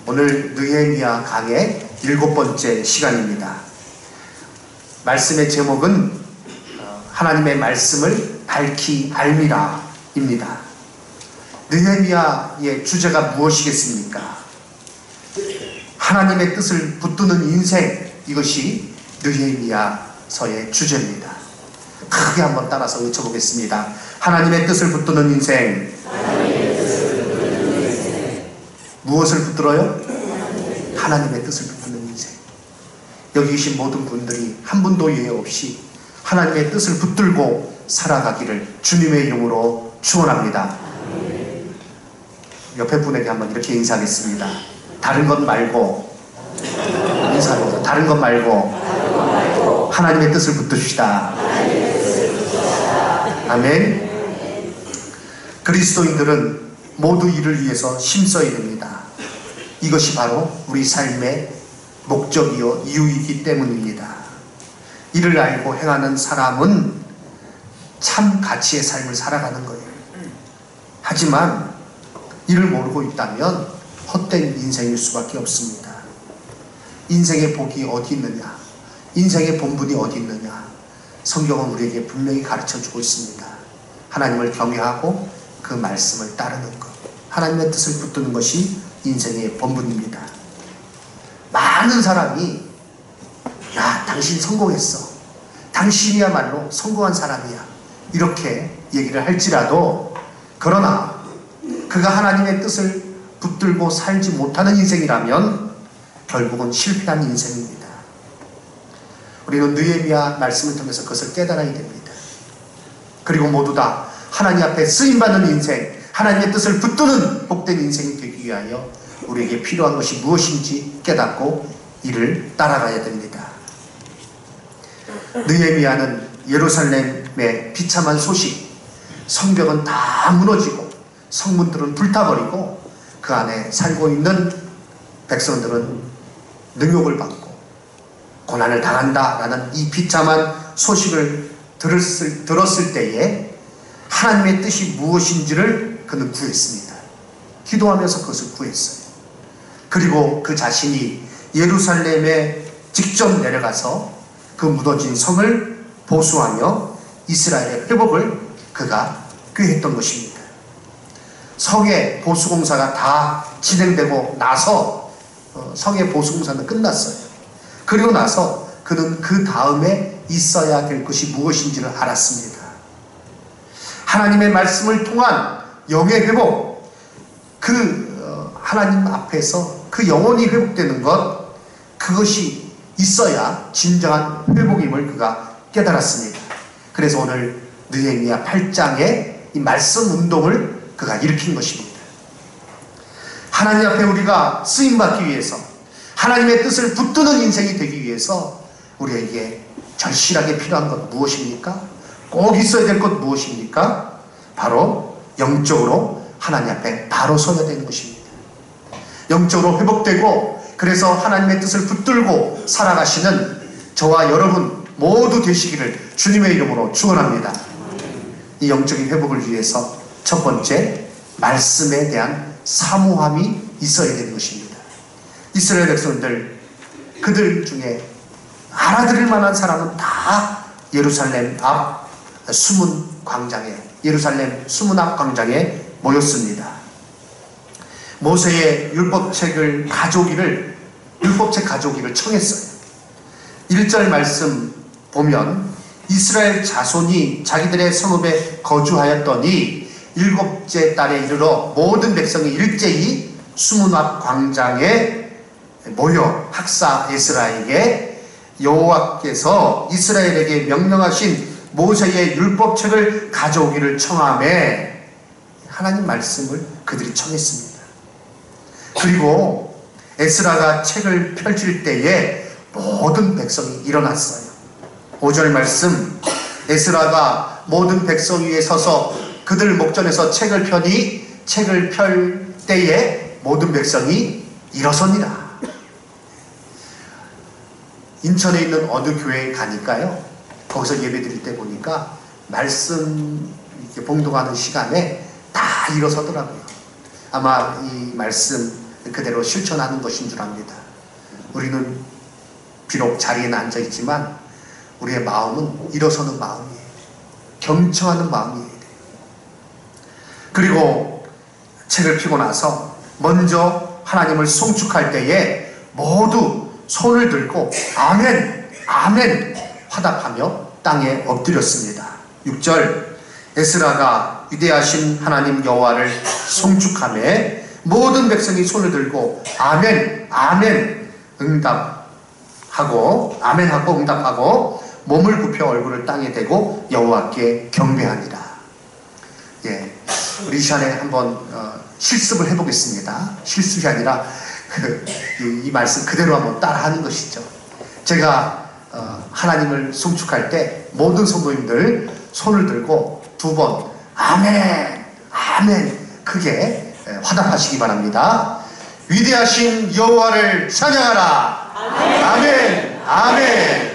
오늘 느헤미야 강의 7번째 시간입니다. 말씀의 제목은 하나님의 말씀을 밝히 알미라 입니다. 느헤미야의 주제가 무엇이겠습니까? 하나님의 뜻을 붙드는 인생, 이것이 느헤미야서의 주제입니다. 크게 한번 따라서 외쳐보겠습니다. 하나님의 뜻을 붙드는 인생. 무엇을 붙들어요? 하나님의 뜻을 붙드는 인생. 여기 계신 모든 분들이 한 분도 예외 없이 하나님의 뜻을 붙들고 살아가기를 주님의 이름으로 축원합니다. 옆에 분에게 한번 이렇게 인사하겠습니다. 다른 것 말고, 인사합니다. 다른 것 말고 하나님의 뜻을 붙듭시다. 아멘. 그리스도인들은 모두 이를 위해서 힘써야 됩니다. 이것이 바로 우리 삶의 목적이요 이유이기 때문입니다. 이를 알고 행하는 사람은 참 가치의 삶을 살아가는 거예요. 하지만 이를 모르고 있다면 헛된 인생일 수밖에 없습니다. 인생의 복이 어디 있느냐? 인생의 본분이 어디 있느냐? 성경은 우리에게 분명히 가르쳐주고 있습니다. 하나님을 경외하고 그 말씀을 따르는 것, 하나님의 뜻을 붙드는 것이 인생의 본분입니다. 많은 사람이 야, 당신 성공했어, 당신이야말로 성공한 사람이야, 이렇게 얘기를 할지라도, 그러나 그가 하나님의 뜻을 붙들고 살지 못하는 인생이라면 결국은 실패한 인생입니다. 우리는 느헤미야 말씀을 통해서 그것을 깨달아야 됩니다. 그리고 모두 다 하나님 앞에 쓰임받는 인생, 하나님의 뜻을 붙드는 복된 인생이 되기 위하여 우리에게 필요한 것이 무엇인지 깨닫고 이를 따라가야 됩니다. 느헤미야는 예루살렘의 비참한 소식, 성벽은 다 무너지고 성문들은 불타버리고 그 안에 살고 있는 백성들은 능욕을 받고 고난을 당한다라는 이 비참한 소식을 들었을 때에 하나님의 뜻이 무엇인지를 그는 구했습니다. 기도하면서 그것을 구했어요. 그리고 그 자신이 예루살렘에 직접 내려가서 그 무너진 성을 보수하며 이스라엘의 회복을 그가 꾀했던 것입니다. 성의 보수공사가 다 진행되고 나서 성의 보수공사는 끝났어요. 그리고 나서 그는 그 다음에 있어야 될 것이 무엇인지를 알았습니다. 하나님의 말씀을 통한 영의 회복, 하나님 앞에서 그 영혼이 회복되는 것, 그것이 있어야 진정한 회복임을 그가 깨달았습니다. 그래서 오늘 느헤미야 8장의 이 말씀 운동을 그가 일으킨 것입니다. 하나님 앞에 우리가 쓰임받기 위해서, 하나님의 뜻을 붙드는 인생이 되기 위해서 우리에게 절실하게 필요한 것 무엇입니까? 꼭 있어야 될 것 무엇입니까? 바로 영적으로 하나님 앞에 바로 서야 되는 것입니다. 영적으로 회복되고 그래서 하나님의 뜻을 붙들고 살아가시는 저와 여러분 모두 되시기를 주님의 이름으로 축원합니다. 이 영적인 회복을 위해서 첫 번째, 말씀에 대한 사모함이 있어야 되는 것입니다. 이스라엘 백성들, 그들 중에 알아들을 만한 사람은 다 예루살렘 앞 수문 광장에, 예루살렘 수문 앞 광장에 모였습니다. 모세의 율법책 가져오기를 청했어요. 1절 말씀 보면 이스라엘 자손이 자기들의 성읍에 거주하였더니 7째 달에 이르러 모든 백성이 일제히 수문 앞 광장에 모여 학사 에스라에게 여호와께서 이스라엘에게 명령하신 모세의 율법책을 가져오기를 청하며 하나님 말씀을 그들이 청했습니다. 그리고 에스라가 책을 펼칠 때에 모든 백성이 일어났어요. 5절 말씀, 에스라가 모든 백성 위에 서서 그들 목전에서 책을 펴니 책을 펼 때에 모든 백성이 일어서니라. 인천에 있는 어느 교회에 가니까요, 거기서 예배 드릴 때 보니까 말씀 이렇게 봉독하는 시간에 다 일어서더라고요. 아마 이 말씀 그대로 실천하는 것인 줄 압니다. 우리는 비록 자리에는 앉아 있지만 우리의 마음은 일어서는 마음이에요. 경청하는 마음이에요. 그리고 책을 펴고 나서 먼저 하나님을 송축할 때에 모두 손을 들고 아멘, 아멘 화답하며 땅에 엎드렸습니다. 6절 에스라가 위대하신 하나님 여호와를 송축하며 모든 백성이 손을 들고 아멘, 아멘 응답하고 아멘하고 응답하고 몸을 굽혀 얼굴을 땅에 대고 여호와께 경배하니라. 예, 우리 이 시간에 한번 실습을 해보겠습니다. 실습이 아니라 이 말씀 그대로 한번 따라하는 것이죠. 제가 하나님을 송축할 때 모든 성도님들 손을 들고 2번 아멘, 아멘 크게 화답하시기 바랍니다. 위대하신 여호와를 찬양하라. 아멘, 아멘, 아멘.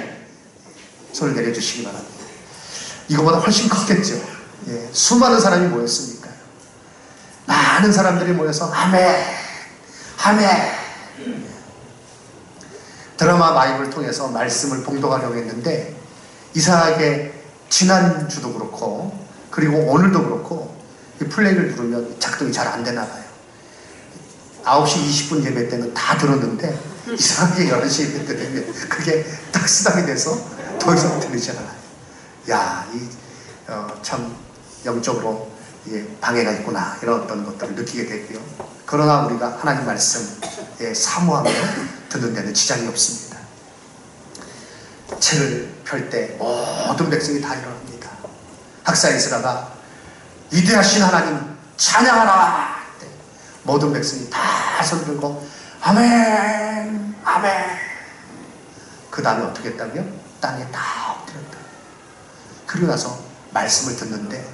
손을 내려주시기 바랍니다. 이거보다 훨씬 크겠죠. 예, 수많은 사람이 모였으니까요. 많은 사람들이 모여서 아멘, 아멘. 드라마 마이브를 통해서 말씀을 봉독하려고 했는데 이상하게 지난주도 그렇고 그리고 오늘도 그렇고 이 플레이를 누르면 작동이 잘 안 되나 봐요. 9시 20분 예배 때는 다 들었는데 이상하게 11시 예배 때 되면 그게 딱 수당이 돼서 더 이상 들리지 않아요. 야, 참 영적으로 방해가 있구나 이런 어떤 것들을 느끼게 되고요. 그러나 우리가 하나님 말씀에 사모하며 듣는 데는 지장이 없습니다. 책을 펼 때 모든 백성이 다 일어납니다. 학사 에스라가 위대하신 하나님 찬양하라. 모든 백성이 다 손들고 아멘, 아멘. 그 다음에 어떻게 했다고요? 땅에 다 엎드렸다. 그리고 나서 말씀을 듣는데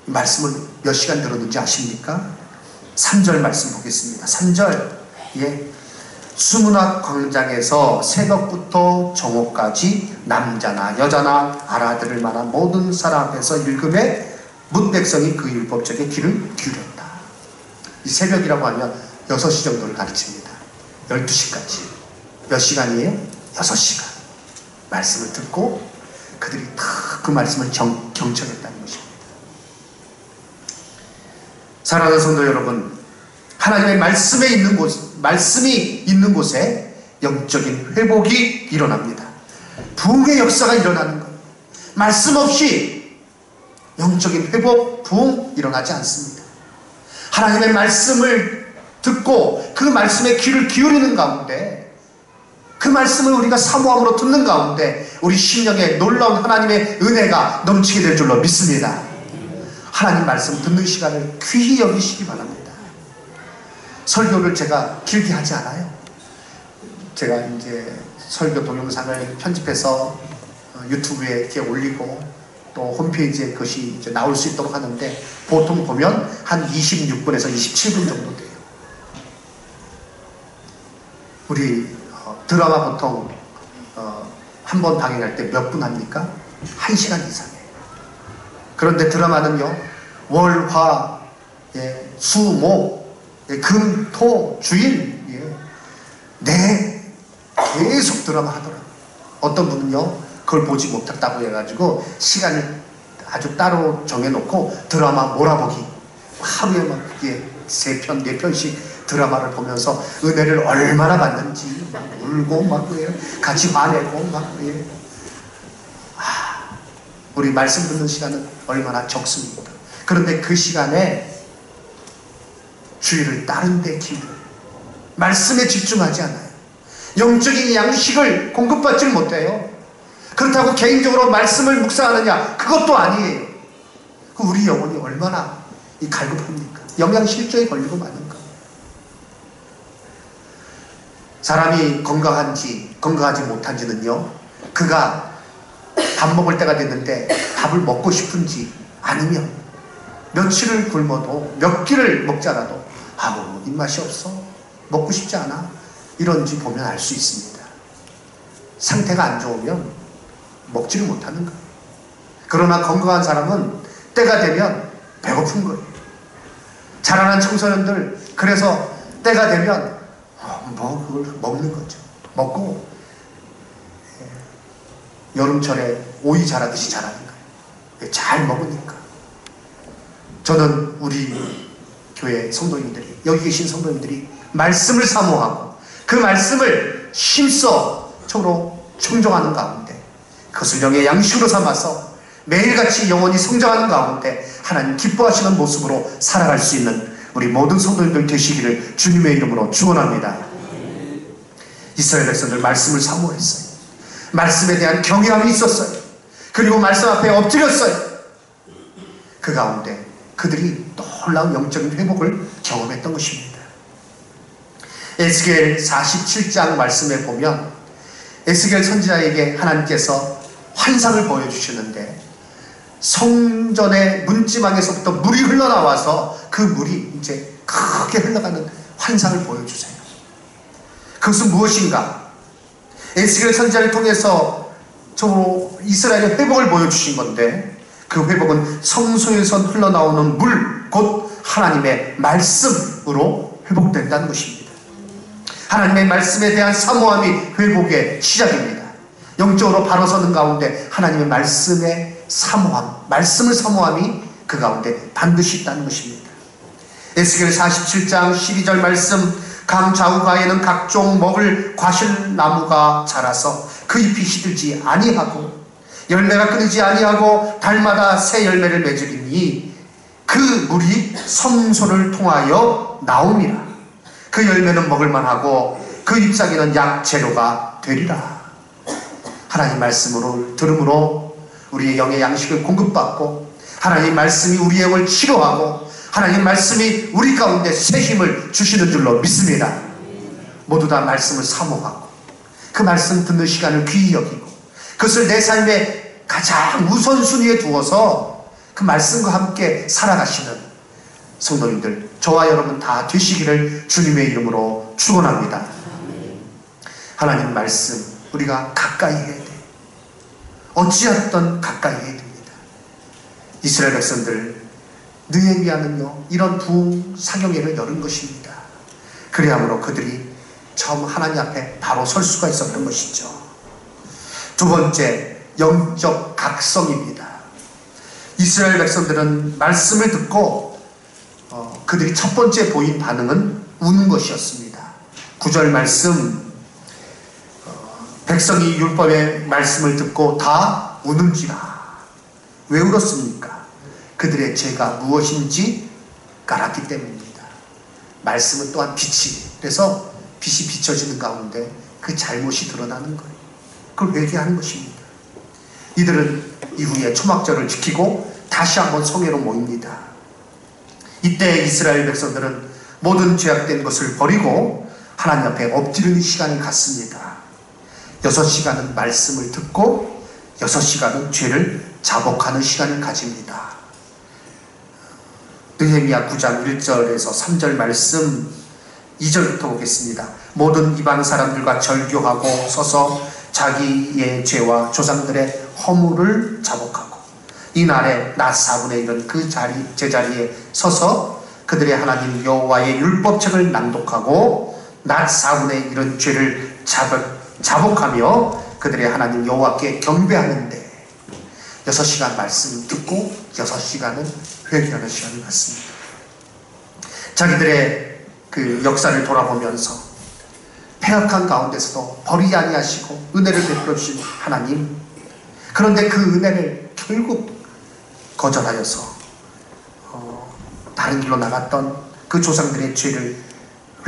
말씀을 몇 시간 들었는지 아십니까? 3절 말씀 보겠습니다. 3절 수문학 광장에서 새벽부터 정오까지 남자나 여자나 알아들을 만한 모든 사람 앞에서 읽음에 문 백성이 그 율법책에 귀를 기울였다. 이 새벽이라고 하면 6시 정도를 가르칩니다. 12시까지. 몇 시간이에요? 6시간. 말씀을 듣고 그들이 다 그 말씀을 경청했다는 것입니다. 사랑하는 성도 여러분, 하나님의 말씀이 있는 곳에 영적인 회복이 일어납니다. 부흥의 역사가 일어나는 거예요. 말씀 없이 영적인 회복, 부흥 일어나지 않습니다. 하나님의 말씀을 듣고 그 말씀에 귀를 기울이는 가운데 그 말씀을 우리가 사모함으로 듣는 가운데 우리 심령에 놀라운 하나님의 은혜가 넘치게 될 줄로 믿습니다. 하나님 말씀 듣는 시간을 귀히 여기시기 바랍니다. 설교를 제가 길게 하지 않아요. 제가 이제 설교 동영상을 편집해서 유튜브에 이렇게 올리고 또 홈페이지에 그것이 이제 나올 수 있도록 하는데 보통 보면 한 26분에서 27분 정도 돼요. 우리 드라마 보통 한 번 방영할 때 몇 분 합니까? 1시간 이상이에요. 그런데 드라마는요, 월, 화, 수, 목, 금, 토, 주일, 계속 드라마 하더라고요. 어떤 분은요, 그걸 보지 못했다고 해가지고 시간을 아주 따로 정해놓고 드라마 몰아보기. 하루에 막 3편, 4편씩 드라마를 보면서 은혜를 얼마나 받는지 막 울고 막 같이 화내고 막 우리 말씀 듣는 시간은 얼마나 적습니까? 그런데 그 시간에 주의를 다른 데 기울여요. 말씀에 집중하지 않아요. 영적인 양식을 공급받지 못해요. 그렇다고 개인적으로 말씀을 묵상하느냐? 그것도 아니에요. 우리 영혼이 얼마나 갈급합니까? 영양실조에 걸리고 마는가? 사람이 건강한지 건강하지 못한지는요, 그가 밥 먹을 때가 됐는데 밥을 먹고 싶은지 아니면 며칠을 굶어도 몇 끼를 먹자라도 아무 입맛이 없어, 먹고 싶지 않아, 이런지 보면 알 수 있습니다. 상태가 안 좋으면 먹지를 못하는 거예요. 그러나 건강한 사람은 때가 되면 배고픈 거예요. 자라난 청소년들, 그래서 때가 되면 뭐 그걸 먹는 거죠. 먹고 여름철에 오이 자라듯이 자라는 거예요. 잘 먹으니까. 저는 우리 교회 성도님들이, 여기 계신 성도님들이 말씀을 사모하고 그 말씀을 힘써 서로 청종하는 가운데 그것을 영의 양식으로 삼아서 매일같이 영원히 성장하는 가운데 하나님 기뻐하시는 모습으로 살아갈 수 있는 우리 모든 성도님들 되시기를 주님의 이름으로 축원합니다. 이스라엘 백성들 말씀을 사모했어요. 말씀에 대한 경외함이 있었어요. 그리고 말씀 앞에 엎드렸어요. 그 가운데 그들이 놀라운 영적인 회복을 경험했던 것입니다. 에스겔 47장 말씀에 보면 에스겔 선지자에게 하나님께서 환상을 보여주시는데 성전의 문지방에서부터 물이 흘러나와서 그 물이 이제 크게 흘러가는 환상을 보여주세요. 그것은 무엇인가? 에스겔 선지자를 통해서 저로 이스라엘의 회복을 보여주신 건데 그 회복은 성소에서 흘러나오는 물, 곧 하나님의 말씀으로 회복된다는 것입니다. 하나님의 말씀에 대한 사모함이 회복의 시작입니다. 영적으로 바로 서는 가운데 하나님의 말씀의 사모함, 말씀을 사모함이 그 가운데 반드시 있다는 것입니다. 에스겔 47장 12절 말씀, 강 좌우가에는 각종 먹을 과실나무가 자라서 그 잎이 시들지 아니하고 열매가 끊이지 아니하고 달마다 새 열매를 맺으리니 그 물이 성소를 통하여 나옵니다. 그 열매는 먹을만하고 그 잎사귀는 약재료가 되리라. 하나님 말씀으로 들음으로 우리의 영의 양식을 공급받고 하나님 말씀이 우리의 영을 치료하고 하나님 말씀이 우리 가운데 새 힘을 주시는 줄로 믿습니다. 모두 다 말씀을 사모하고 그 말씀 듣는 시간을 귀히 여기고 그것을 내 삶의 가장 우선순위에 두어서 그 말씀과 함께 살아가시는 성도님들, 저와 여러분 다 되시기를 주님의 이름으로 축원합니다. 하나님 말씀 우리가 가까이 해야 돼. 어찌하든 가까이 해야 됩니다. 이스라엘 백성들 느헤미야는요 이런 부흥 사경회를 열은 것입니다. 그래야므로 그들이 처음 하나님 앞에 바로 설 수가 있었던 것이죠. 두 번째, 영적 각성입니다. 이스라엘 백성들은 말씀을 듣고 그들이 첫 번째 보인 반응은 우는 것이었습니다. 9절 말씀, 백성이 율법의 말씀을 듣고 다 우는지라. 왜 울었습니까? 그들의 죄가 무엇인지 알았기 때문입니다. 말씀은 또한 빛이, 그래서 빛이 비춰지는 가운데 그 잘못이 드러나는 거예요. 그걸 회개하는 것입니다. 이들은 이후에 초막절을 지키고 다시 한번 성회로 모입니다. 이때 이스라엘 백성들은 모든 죄악된 것을 버리고 하나님 앞에 엎드리는 시간을 갖습니다. 6시간은 말씀을 듣고 6시간은 죄를 자복하는 시간을 가집니다. 느헤미야 9장 1절에서 3절 말씀 2절부터 보겠습니다. 모든 이방 사람들과 절교하고 서서 자기의 죄와 조상들의 허물을 자복하고 이날에 낮 4분의 1은 그 제자리에 서서 그들의 하나님 여호와의 율법책을 낭독하고 낮 4분의 1은 죄를 자복하며 그들의 하나님 여호와께 경배하는데 6시간 말씀을 듣고 6시간은 회개하는 시간을 갖습니다. 자기들의 그 역사를 돌아보면서 패역한 가운데서도 버리지 아니하시고 은혜를 베풀어 주신 하나님, 그런데 그 은혜를 결국 거절하여서 다른 길로 나갔던 그 조상들의 죄를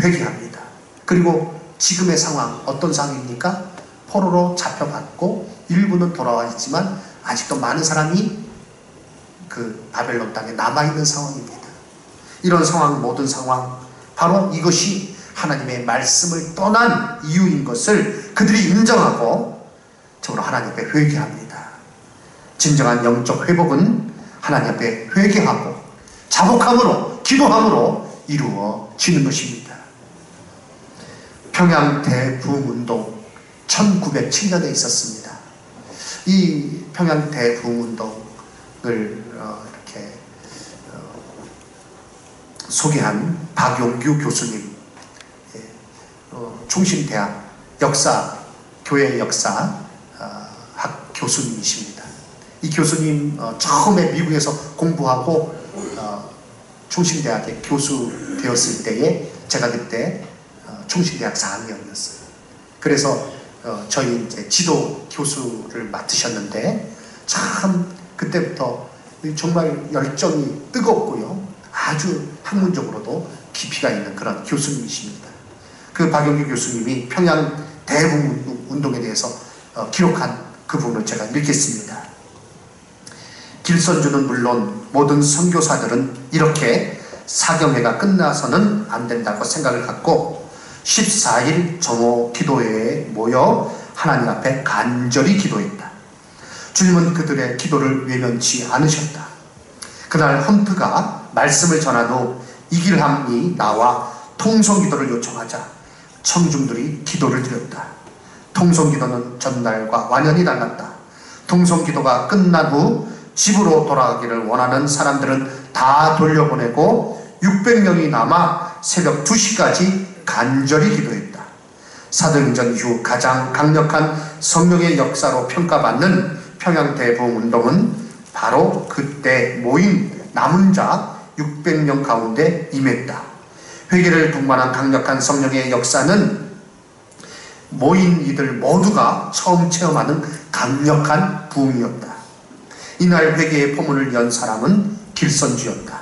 회개합니다. 그리고 지금의 상황 어떤 상황입니까? 포로로 잡혀갔고 일부는 돌아와 있지만 아직도 많은 사람이 그 바벨론 땅에 남아있는 상황입니다. 이런 상황, 모든 상황, 바로 이것이 하나님의 말씀을 떠난 이유인 것을 그들이 인정하고 적으로 하나님 앞에 회개합니다. 진정한 영적 회복은 하나님 앞에 회개하고 자복함으로, 기도함으로 이루어지는 것입니다. 평양 대부흥운동 1907년에 있었습니다. 이 평양 대부흥운동을 이렇게 소개한 박용규 교수님, 총신대학 역사, 교회 역사 학 교수님이십니다. 이 교수님 처음에 미국에서 공부하고 총신대학의 교수 되었을 때에 제가 그때 총신대학 4학년이었어요. 그래서 저희 이제 지도 교수를 맡으셨는데 참 그때부터 정말 열정이 뜨겁고요. 아주 학문적으로도 깊이가 있는 그런 교수님이십니다. 그 박용규 교수님이 평양 대북운동에 대해서 기록한 그 부분을 제가 읽겠습니다. 길선주는 물론 모든 선교사들은 이렇게 사경회가 끝나서는 안 된다고 생각을 갖고 14일 정오 기도회에 모여 하나님 앞에 간절히 기도했다. 주님은 그들의 기도를 외면치 않으셨다. 그날 헌트가 말씀을 전한 후 이길함이 나와 통성기도를 요청하자 청중들이 기도를 드렸다. 통성기도는 전날과 완연히 달랐다. 통성기도가 끝난 후 집으로 돌아가기를 원하는 사람들은 다 돌려보내고 600명이 남아 새벽 2시까지 간절히 기도했다. 사도행전 이후 가장 강력한 성령의 역사로 평가받는 평양 대북운동은 바로 그때 모인 남은 자 600명 가운데 임했다. 회개를 동반한 강력한 성령의 역사는 모인 이들 모두가 처음 체험하는 강력한 부흥이었다. 이날 회개의 포문을 연 사람은 길선주였다.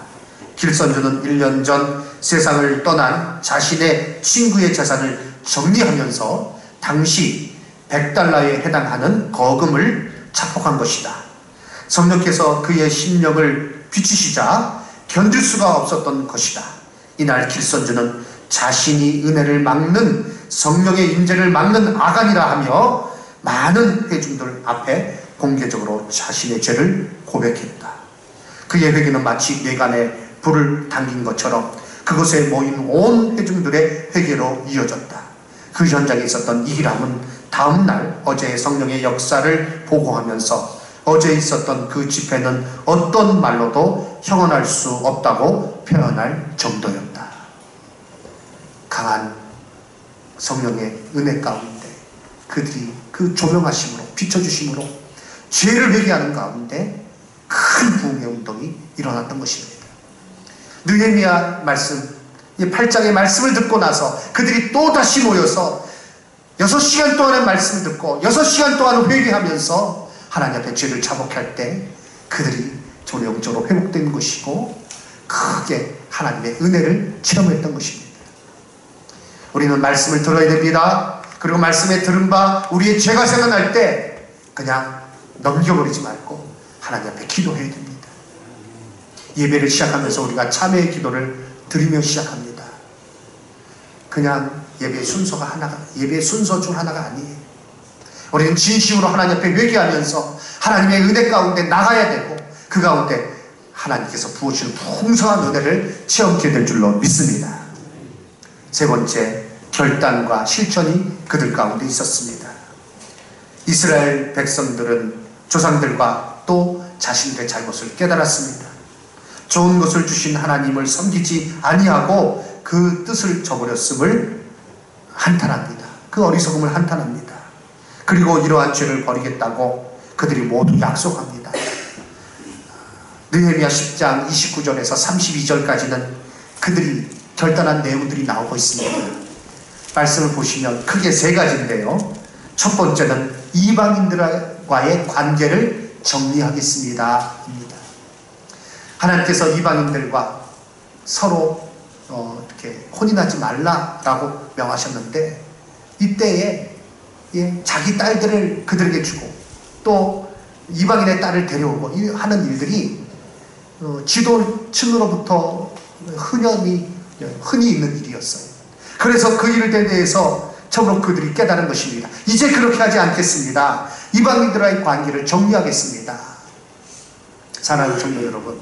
길선주는 1년 전 세상을 떠난 자신의 친구의 재산을 정리하면서 당시 100달러에 해당하는 거금을 착복한 것이다. 성령께서 그의 심령을 비추시자 견딜 수가 없었던 것이다. 이날 길선주는 자신이 은혜를 막는 성령의 임재를 막는 아간이라 하며 많은 회중들 앞에 공개적으로 자신의 죄를 고백했다. 그의 회개는 마치 뇌관에 불을 당긴 것처럼 그곳에 모인 온 회중들의 회개로 이어졌다. 그 현장에 있었던 이기람은 다음날 어제의 성령의 역사를 보고하면서 어제 있었던 그 집회는 어떤 말로도 형언할 수 없다고 표현할 정도였다. 강한 성령의 은혜 가운데 그들이 그 조명하심으로 비춰주심으로 죄를 회개하는 가운데 큰 부흥의 운동이 일어났던 것입니다. 느헤미야 말씀 8장의 말씀을 듣고 나서 그들이 또다시 모여서 6시간 동안의 말씀을 듣고 6시간 동안 회개하면서 하나님 앞에 죄를 자복할 때 그들이 영적으로 회복된 것이고 크게 하나님의 은혜를 체험했던 것입니다. 우리는 말씀을 들어야 됩니다. 그리고 말씀에 들은 바 우리의 죄가 생각날 때 그냥 넘겨버리지 말고 하나님 앞에 기도해야 됩니다. 예배를 시작하면서 우리가 참회의 기도를 드리며 시작합니다. 그냥 예배의 순서가 하나가, 예배의 순서 중 하나가 아니에요. 우리는 진심으로 하나님 앞에 회개하면서 하나님의 은혜 가운데 나가야 되고 그 가운데 하나님께서 부어주시는 풍성한 은혜를 체험하게 될 줄로 믿습니다. 세 번째, 결단과 실천이 그들 가운데 있었습니다. 이스라엘 백성들은 조상들과 또 자신들의 잘못을 깨달았습니다. 좋은 것을 주신 하나님을 섬기지 아니하고 그 뜻을 저버렸음을 한탄합니다. 그 어리석음을 한탄합니다. 그리고 이러한 죄를 버리겠다고 그들이 모두 약속합니다. 느헤미야 10장 29절에서 32절까지는 그들이 결단한 내용들이 나오고 있습니다. 말씀을 보시면 크게 세 가지인데요. 첫 번째는 이방인들과의 관계를 정리하겠습니다 입니다. 하나님께서 이방인들과 서로 이렇게 혼인하지 말라라고 명하셨는데 이때에 자기 딸들을 그들에게 주고 또 이방인의 딸을 데려오고 하는 일들이 지도층으로부터 흔히 있는 일이었어요. 그래서 그 일에 대해서 처음으로 그들이 깨달은 것입니다. 이제 그렇게 하지 않겠습니다. 이방인들과의 관계를 정리하겠습니다. 사랑하는 성도 여러분,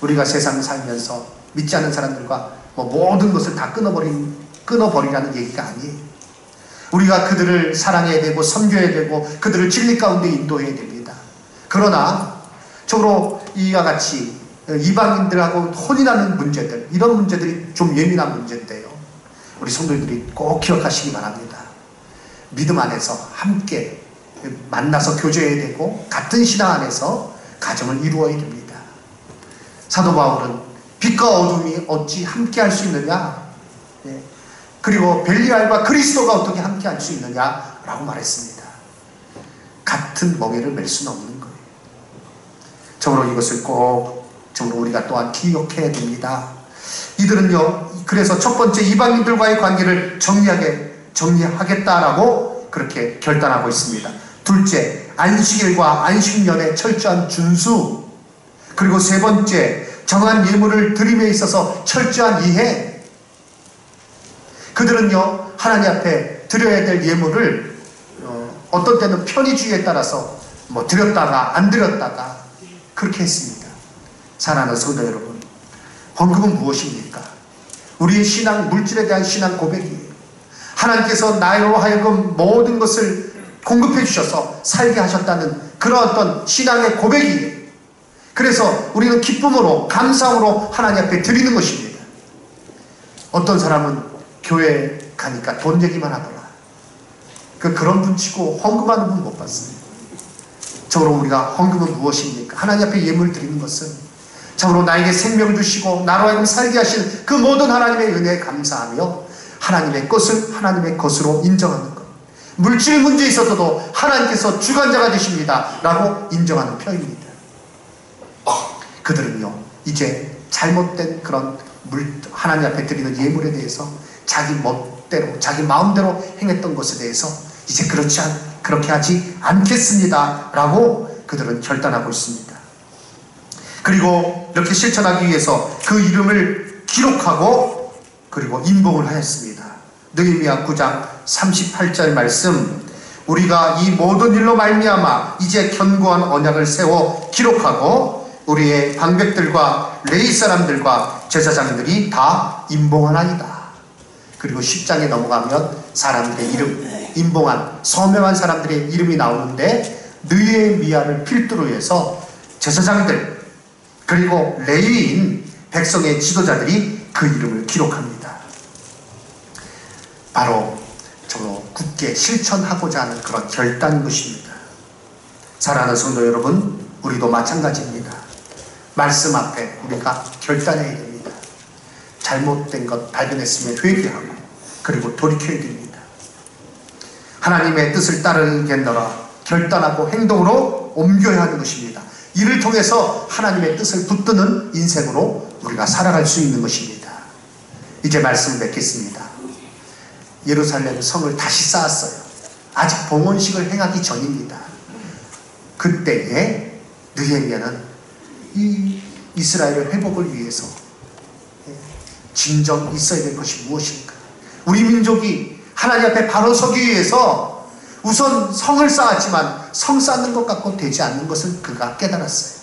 우리가 세상을 살면서 믿지 않는 사람들과 모든 것을 다 끊어버리라는 얘기가 아니에요. 우리가 그들을 사랑해야 되고 섬겨야 되고 그들을 진리 가운데 인도해야 됩니다. 그러나 적으로 이와 같이 이방인들하고 혼인하는 문제들, 이런 문제들이 좀 예민한 문제인데요. 우리 성도들이 꼭 기억하시기 바랍니다. 믿음 안에서 함께 만나서 교제해야 되고 같은 신앙 안에서 가정을 이루어야 됩니다. 사도 바울은 빛과 어둠이 어찌 함께 할 수 있느냐, 그리고 벨리알과 그리스도가 어떻게 함께 할 수 있느냐라고 말했습니다. 같은 멍에를 맬 수는 없는 거예요. 저로 이것을 꼭 저로 우리가 또한 기억해야 됩니다. 이들은요, 그래서 첫 번째 이방인들과의 관계를 정리하겠다라고 그렇게 결단하고 있습니다. 둘째, 안식일과 안식년의 철저한 준수, 그리고 세 번째, 정한 예물을 드림에 있어서 철저한 이해. 그들은요, 하나님 앞에 드려야 될 예물을 어떤 때는 편의주의에 따라서 드렸다가 안 드렸다가 그렇게 했습니다. 사랑하는 성도 여러분, 헌금은 무엇입니까? 우리의 신앙, 물질에 대한 신앙 고백이에요. 하나님께서 나로 하여금 모든 것을 공급해 주셔서 살게 하셨다는 그런 어떤 신앙의 고백이에요. 그래서 우리는 기쁨으로, 감사함으로 하나님 앞에 드리는 것입니다. 어떤 사람은 교회 가니까 돈 얘기만 하더라. 그런 분 치고 헌금하는 분 못 봤어요. 저로 우리가 헌금은 무엇입니까? 하나님 앞에 예물 드리는 것은 저로 나에게 생명을 주시고 나로 하여금 살게 하신 그 모든 하나님의 은혜에 감사하며 하나님의 것을 하나님의 것으로 인정하는 것. 물질 문제에 있어서도 하나님께서 주관자가 되십니다 라고 인정하는 편입니다. 그들은요, 이제 잘못된 그런 하나님 앞에 드리는 예물에 대해서 자기 멋대로, 자기 마음대로 행했던 것에 대해서 이제 그렇게 하지 않겠습니다 라고 그들은 결단하고 있습니다. 그리고 이렇게 실천하기 위해서 그 이름을 기록하고 그리고 인봉을 하였습니다. 느헤미야 9장 38절 말씀, 우리가 이 모든 일로 말미암아 이제 견고한 언약을 세워 기록하고 우리의 방백들과 레위 사람들과 제사장들이 다 인봉하나이다. 그리고 10장에 넘어가면 사람들의 이름, 인봉한 서명한 사람들의 이름이 나오는데 느헤미야를 필두로 해서 제사장들 그리고 레위인 백성의 지도자들이 그 이름을 기록합니다. 바로 저로 굳게 실천하고자 하는 그런 결단인 것입니다. 사랑하는 성도 여러분, 우리도 마찬가지입니다. 말씀 앞에 우리가 결단해야 됩니다. 잘못된 것 발견했으면 회개하고 그리고 돌이켜야 됩니다. 하나님의 뜻을 따르겠노라 결단하고 행동으로 옮겨야 하는 것입니다. 이를 통해서 하나님의 뜻을 붙드는 인생으로 우리가 살아갈 수 있는 것입니다. 이제 말씀을 맺겠습니다. 예루살렘 성을 다시 쌓았어요. 아직 봉헌식을 행하기 전입니다. 그때에 느헤미야는 이 이스라엘의 회복을 위해서 진정 있어야 될 것이 무엇인가? 우리 민족이 하나님 앞에 바로 서기 위해서 우선 성을 쌓았지만 성 쌓는 것 같고 되지 않는 것을 그가 깨달았어요.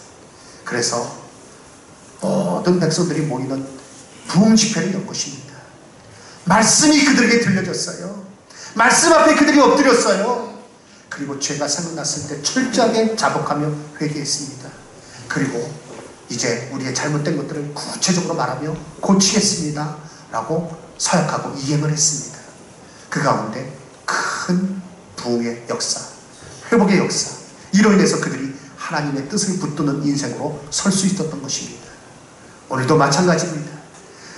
그래서 모든 백성들이 모이는 부흥 집회를 연 것입니다. 말씀이 그들에게 들려졌어요. 말씀 앞에 그들이 엎드렸어요. 그리고 죄가 생각났을 때 철저하게 자복하며 회개했습니다. 그리고 이제 우리의 잘못된 것들을 구체적으로 말하며 고치겠습니다 라고 서약하고 이행을 했습니다. 그 가운데 큰 부흥의 역사, 회복의 역사, 이로 인해서 그들이 하나님의 뜻을 붙드는 인생으로 설 수 있었던 것입니다. 오늘도 마찬가지입니다.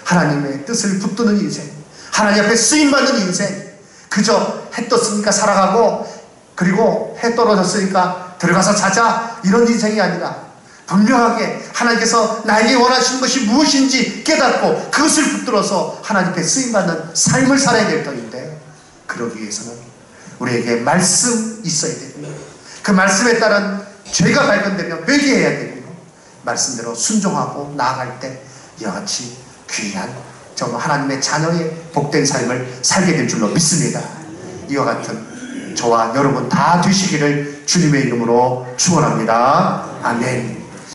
하나님의 뜻을 붙드는 인생, 하나님 앞에 쓰임받는 인생, 그저 해 떴으니까 살아가고 그리고 해 떨어졌으니까 들어가서 자자 이런 인생이 아니라 분명하게 하나님께서 나에게 원하시는 것이 무엇인지 깨닫고 그것을 붙들어서 하나님 앞에 쓰임받는 삶을 살아야 될 터인데, 그러기 위해서는 우리에게 말씀 있어야 되고요, 그 말씀에 따른 죄가 발견되면 회개해야 되고요, 말씀대로 순종하고 나아갈 때 이와 같이 귀한 정말 하나님의 자녀의 복된 삶을 살게 될 줄로 믿습니다. 이와 같은 저와 여러분 다 되시기를 주님의 이름으로 축원합니다. 아멘.